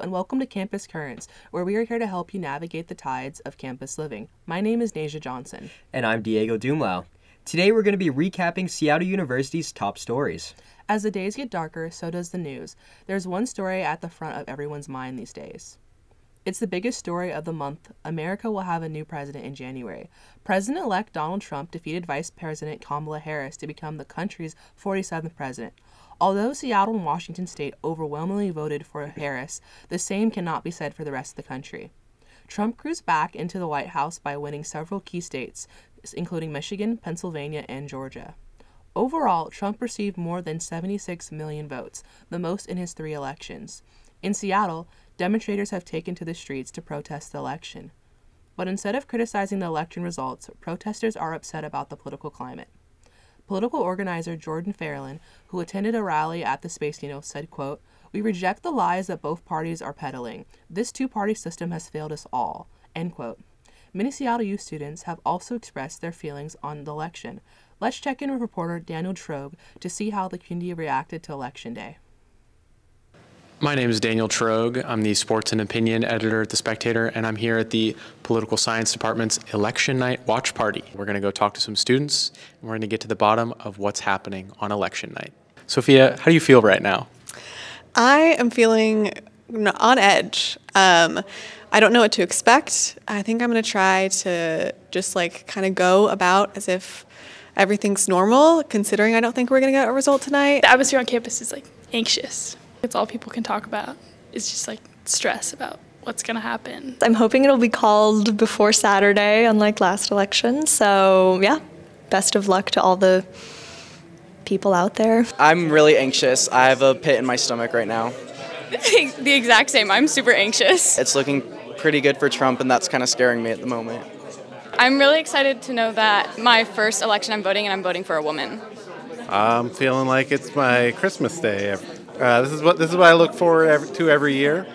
and welcome to Campus Currents, where we are here to help you navigate the tides of campus living. My name is Naja Johnson. And I'm Diego Dumlao. Today we're going to be recapping Seattle University's top stories. As the days get darker, so does the news. There's one story at the front of everyone's mind these days. It's the biggest story of the month. America will have a new president in January. President-elect Donald Trump defeated Vice President Kamala Harris to become the country's 47th president. Although Seattle and Washington State overwhelmingly voted for Harris, the same cannot be said for the rest of the country. Trump cruised back into the White House by winning several key states, including Michigan, Pennsylvania, and Georgia. Overall, Trump received more than 76 million votes, the most in his 3 elections. In Seattle, demonstrators have taken to the streets to protest the election. But instead of criticizing the election results, protesters are upset about the political climate. Political organizer Jordan Fairlin, who attended a rally at the Space Needle, said, quote, "We reject the lies that both parties are peddling. This two-party system has failed us all," end quote. Many Seattle U students have also expressed their feelings on the election. Let's check in with reporter Daniel Truog to see how the community reacted to Election Day. My name is Daniel Truog. I'm the Sports and Opinion Editor at The Spectator, and I'm here at the Political Science Department's Election Night Watch Party. We're going to go talk to some students, and we're going to get to the bottom of what's happening on Election Night. Sophia, how do you feel right now? I am feeling on edge. I don't know what to expect. I think I'm going to try to just kind of go about as if everything's normal, considering I don't think we're going to get a result tonight. The atmosphere on campus is anxious. It's all people can talk about. It's just stress about what's going to happen. I'm hoping it'll be called before Saturday, unlike last election. So yeah, best of luck to all the people out there. I'm really anxious. I have a pit in my stomach right now. The exact same. I'm super anxious. It's looking pretty good for Trump, and that's kind of scaring me at the moment. I'm really excited to know that my first election I'm voting, and I'm voting for a woman. I'm feeling like it's my Christmas day. This is what I look forward to every year.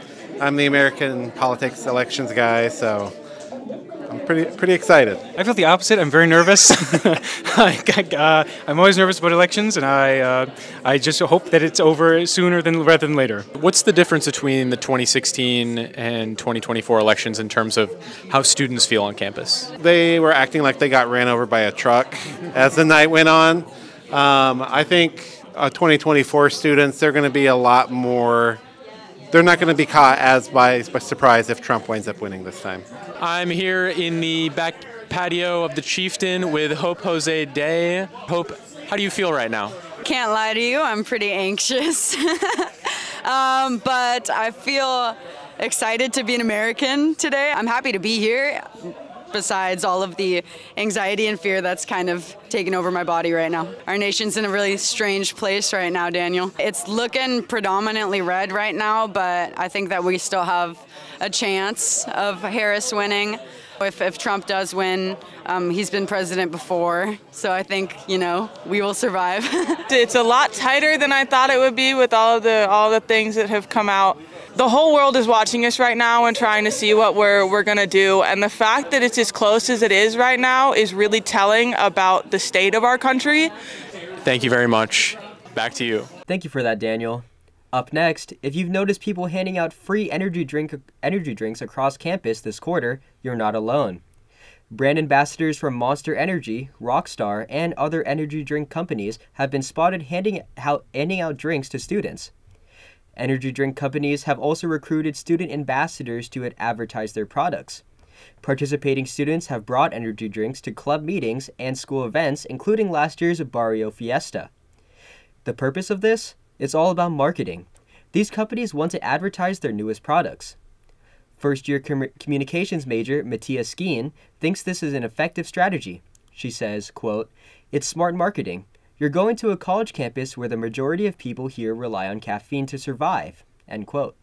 I'm the American politics elections guy, so I'm pretty excited. I feel the opposite. I'm very nervous. I'm always nervous about elections, and I just hope that it's over sooner rather than later. What's the difference between the 2016 and 2024 elections in terms of how students feel on campus? They were acting like they got ran over by a truck as the night went on. I think 2024 students, they're going to be a lot more, they're not going to be caught as by surprise if Trump winds up winning this time. I'm here in the back patio of the Chieftain with Hope Jose Day. Hope, how do you feel right now? Can't lie to you, I'm pretty anxious. But I feel excited to be an American today. I'm happy to be here, besides all of the anxiety and fear that's kind of taken over my body right now. Our nation's in a really strange place right now, Daniel. It's looking predominantly red right now, but I think that we still have a chance of Harris winning. If Trump does win, he's been president before, so I think, we will survive. It's a lot tighter than I thought it would be with all the things that have come out. The whole world is watching us right now and trying to see what we're going to do. And the fact that it's as close as it is right now is really telling about the state of our country. Thank you very much. Back to you. Thank you for that, Daniel. Up next, if you've noticed people handing out free energy drinks across campus this quarter, you're not alone. Brand ambassadors from Monster Energy, Rockstar, and other energy drink companies have been spotted handing out drinks to students. Energy drink companies have also recruited student ambassadors to advertise their products. Participating students have brought energy drinks to club meetings and school events, including last year's Barrio Fiesta. The purpose of this? It's all about marketing. These companies want to advertise their newest products. First-year communications major Mattia Skeen thinks this is an effective strategy. She says, quote, "It's smart marketing. You're going to a college campus where the majority of people here rely on caffeine to survive," end quote.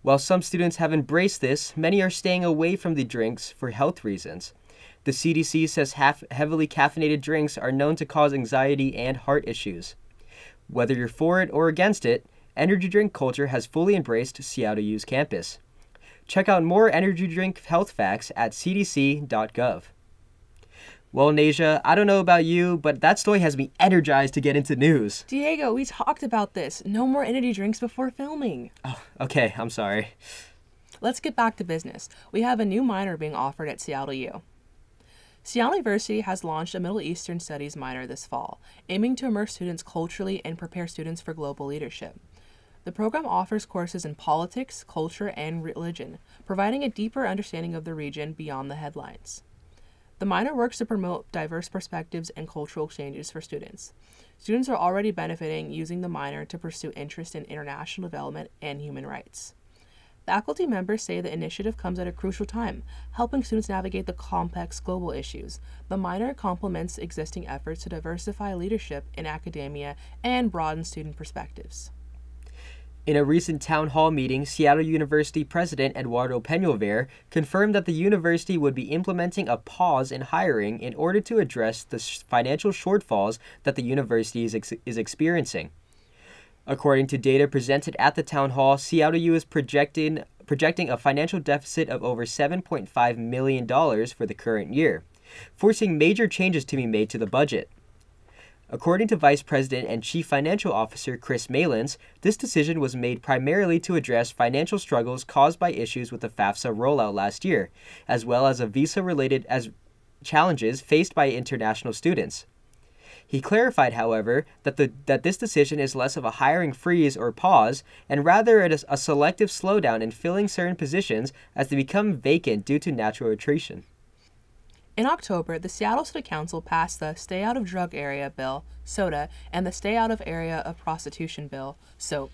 While some students have embraced this, many are staying away from the drinks for health reasons. The CDC says heavily caffeinated drinks are known to cause anxiety and heart issues. Whether you're for it or against it, energy drink culture has fully embraced Seattle U's campus. Check out more energy drink health facts at cdc.gov. Well, Naja, I don't know about you, but that story has me energized to get into news. Diego, we talked about this. No more energy drinks before filming. Oh, okay, I'm sorry. Let's get back to business. We have a new minor being offered at Seattle U. Seattle University has launched a Middle Eastern Studies minor this fall, aiming to immerse students culturally and prepare students for global leadership. The program offers courses in politics, culture, and religion, providing a deeper understanding of the region beyond the headlines. The minor works to promote diverse perspectives and cultural exchanges for students. Students are already benefiting using the minor to pursue interest in international development and human rights. Faculty members say the initiative comes at a crucial time, helping students navigate the complex global issues. The minor complements existing efforts to diversify leadership in academia and broaden student perspectives. In a recent town hall meeting, Seattle University President Eduardo Peñalver confirmed that the university would be implementing a pause in hiring in order to address the financial shortfalls that the university is experiencing. According to data presented at the town hall, Seattle U is projecting a financial deficit of over $7.5 million for the current year, forcing major changes to be made to the budget. According to Vice President and Chief Financial Officer Chris Malins, this decision was made primarily to address financial struggles caused by issues with the FAFSA rollout last year, as well as visa-related challenges faced by international students. He clarified, however, that this decision is less of a hiring freeze or pause, and rather it is a selective slowdown in filling certain positions as they become vacant due to natural attrition. In October, the Seattle City Council passed the Stay Out of Drug Area Bill, SODA, and the Stay Out of Area of Prostitution Bill, SOAP.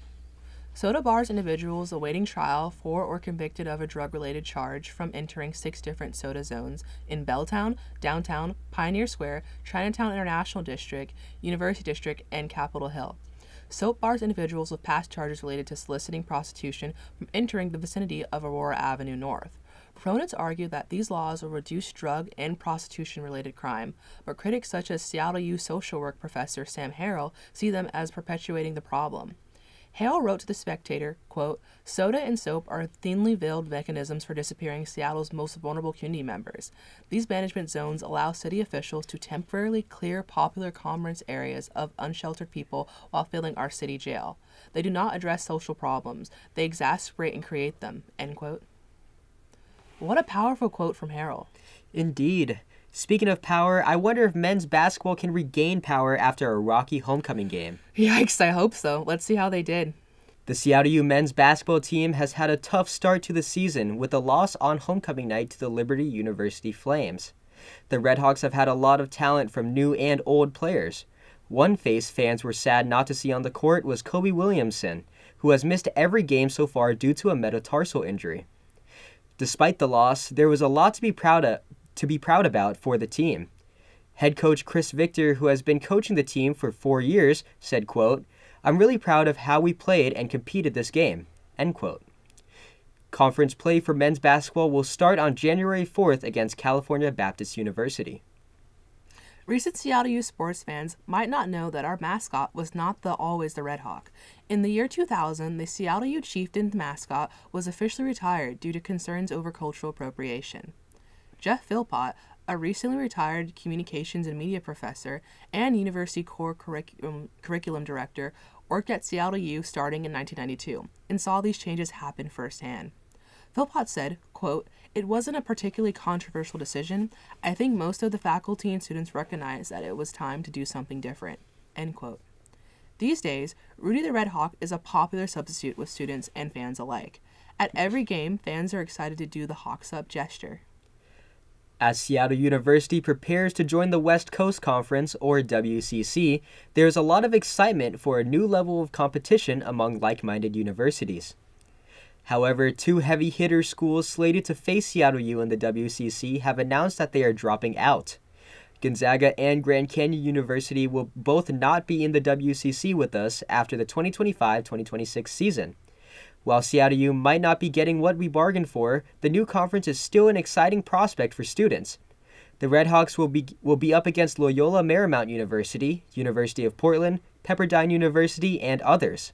SODA bars individuals awaiting trial for or convicted of a drug-related charge from entering 6 different SODA zones in Belltown, Downtown, Pioneer Square, Chinatown International District, University District, and Capitol Hill. SOAP bars individuals with past charges related to soliciting prostitution from entering the vicinity of Aurora Avenue North. Proponents argue that these laws will reduce drug and prostitution-related crime, but critics such as Seattle U social work professor Sam Harrell see them as perpetuating the problem. Hale wrote to the Spectator, quote, "Soda and soap are thinly veiled mechanisms for disappearing Seattle's most vulnerable community members. These management zones allow city officials to temporarily clear popular commerce areas of unsheltered people while filling our city jail. They do not address social problems. They exacerbate and create them," end quote. What a powerful quote from Harrell. Indeed. Speaking of power, I wonder if men's basketball can regain power after a rocky homecoming game. Yikes, I hope so. Let's see how they did. The Seattle U men's basketball team has had a tough start to the season with a loss on homecoming night to the Liberty University Flames. The Redhawks have had a lot of talent from new and old players. One face fans were sad not to see on the court was Kobe Williamson, who has missed every game so far due to a metatarsal injury. Despite the loss, there was a lot to be proud about for the team. Head coach Chris Victor, who has been coaching the team for 4 years, said, quote, "I'm really proud of how we played and competed this game," end quote. Conference play for men's basketball will start on January 4th against California Baptist University. Recent Seattle U sports fans might not know that our mascot was not always the Red Hawk. In the year 2000, the Seattle U Chieftains mascot was officially retired due to concerns over cultural appropriation. Jeff Philpott, a recently retired communications and media professor and university core curriculum director, worked at Seattle U starting in 1992 and saw these changes happen firsthand. Philpott said, quote, "It wasn't a particularly controversial decision. I think most of the faculty and students recognized that it was time to do something different," end quote. These days, Rudy the Red Hawk is a popular substitute with students and fans alike. At every game, fans are excited to do the Hawks Up gesture. As Seattle University prepares to join the West Coast Conference, or WCC, there is a lot of excitement for a new level of competition among like-minded universities. However, 2 heavy hitter schools slated to face Seattle U in the WCC have announced that they are dropping out. Gonzaga and Grand Canyon University will both not be in the WCC with us after the 2025-2026 season. While Seattle U might not be getting what we bargained for, the new conference is still an exciting prospect for students. The Redhawks will be up against Loyola Marymount University, University of Portland, Pepperdine University, and others.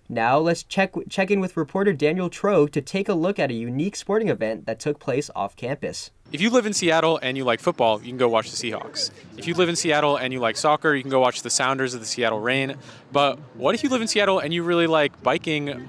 Now let's check in with reporter Daniel Truog to take a look at a unique sporting event that took place off campus. If you live in Seattle and you like football, you can go watch the Seahawks. If you live in Seattle and you like soccer, you can go watch the Sounders of the Seattle Reign. But what if you live in Seattle and you really like biking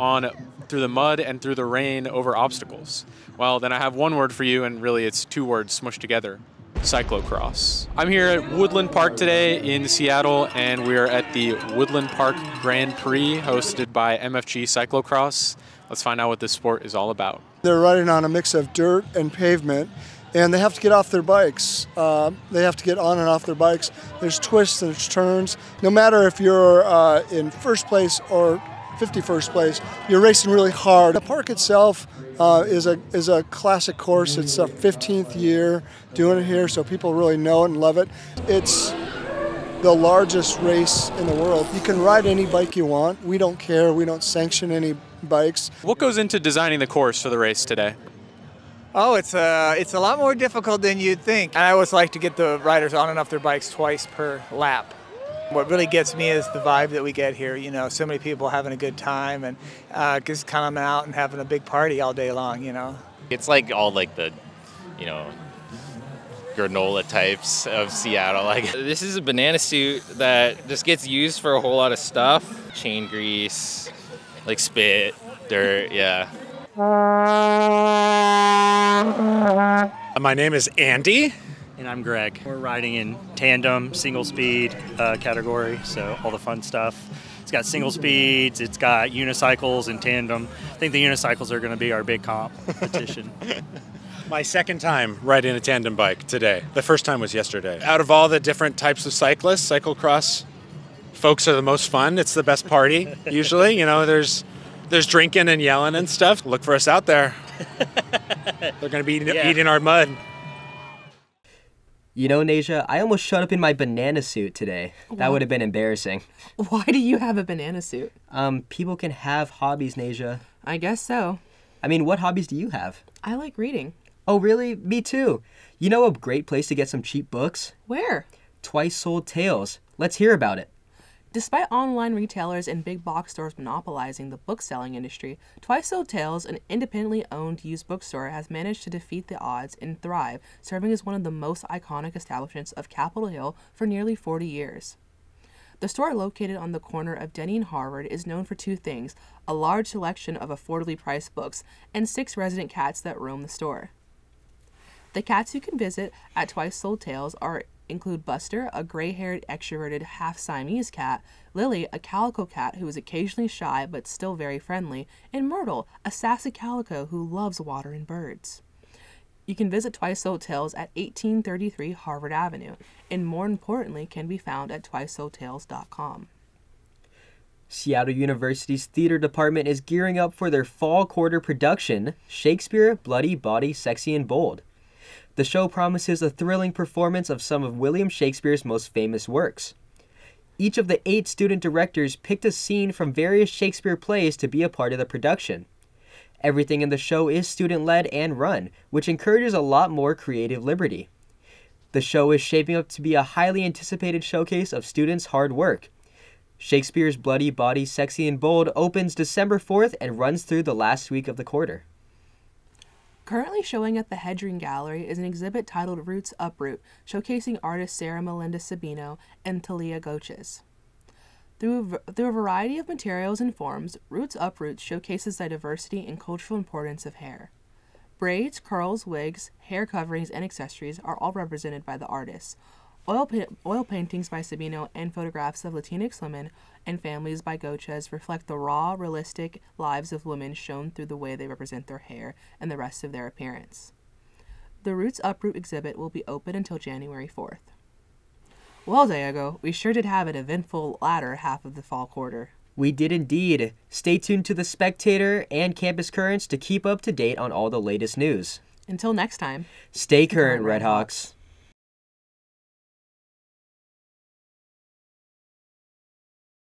through the mud and through the rain over obstacles? Well, then I have one word for you, and really it's two words smushed together: cyclocross. I'm here at Woodland Park today in Seattle, and we're at the Woodland Park Grand Prix hosted by MFG Cyclocross. Let's find out what this sport is all about. They're riding on a mix of dirt and pavement, and they have to get off their bikes. They have to get on and off their bikes. There's twists and there's turns. No matter if you're in first place or 51st place, you're racing really hard. The park itself is a classic course. It's a 15th year doing it here, so people really know it and love it. It's the largest race in the world. You can ride any bike you want. We don't care. We don't sanction any bikes. What goes into designing the course for the race today? Oh, it's a lot more difficult than you'd think. And I always like to get the riders on and off their bikes twice per lap. What really gets me is the vibe that we get here. You know, so many people having a good time and just coming out and having a big party all day long, you know. It's like all like the, you know, granola types of Seattle. Like, this is a banana suit that just gets used for a whole lot of stuff. Chain grease, like spit, dirt, yeah. My name is Andy. And I'm Greg. We're riding in tandem, single speed category, so all the fun stuff. It's got single speeds, it's got unicycles and tandem. I think the unicycles are going to be our big competition. My second time riding a tandem bike today. The first time was yesterday. Out of all the different types of cyclists, cyclocross folks are the most fun. It's the best party, usually. You know, there's drinking and yelling and stuff. Look for us out there. They're going to be eating our mud. You know, Naja, I almost showed up in my banana suit today. That would have been embarrassing. Why do you have a banana suit? People can have hobbies, Naja. I guess so. I mean, what hobbies do you have? I like reading. Oh, really? Me too. You know a great place to get some cheap books? Where? Twice Sold Tales. Let's hear about it. Despite online retailers and big box stores monopolizing the book-selling industry, Twice Sold Tales, an independently owned used bookstore, has managed to defeat the odds and thrive, serving as one of the most iconic establishments of Capitol Hill for nearly 40 years. The store, located on the corner of Denny and Harvard, is known for two things: a large selection of affordably priced books and 6 resident cats that roam the store. The cats you can visit at Twice Sold Tales include Buster, a gray-haired, extroverted, half-Siamese cat, Lily, a calico cat who is occasionally shy but still very friendly, and Myrtle, a sassy calico who loves water and birds. You can visit Twice Sold Tales at 1833 Harvard Avenue, and more importantly, can be found at twicesoldtales.com. Seattle University's theater department is gearing up for their fall quarter production, Shakespeare, Bloody, Bawdy, Sexy, and Bold. The show promises a thrilling performance of some of William Shakespeare's most famous works. Each of the 8 student directors picked a scene from various Shakespeare plays to be a part of the production. Everything in the show is student-led and run, which encourages a lot more creative liberty. The show is shaping up to be a highly anticipated showcase of students' hard work. Shakespeare's Bloody, Bawdy, Sexy, and Bold opens December 4th and runs through the last week of the quarter. Currently showing at the Hedring Gallery is an exhibit titled Roots Uproot, showcasing artists Sarah Melinda Sabino and Talia Goches. Through a variety of materials and forms, Roots Uproot showcases the diversity and cultural importance of hair. Braids, curls, wigs, hair coverings, and accessories are all represented by the artists. Oil paintings by Sabino and photographs of Latinx women and families by Goches reflect the raw, realistic lives of women shown through the way they represent their hair and the rest of their appearance. The Roots Uproot exhibit will be open until January 4th. Well, Diego, we sure did have an eventful latter half of the fall quarter. We did indeed. Stay tuned to the Spectator and Campus Currents to keep up to date on all the latest news. Until next time, stay current, Redhawks.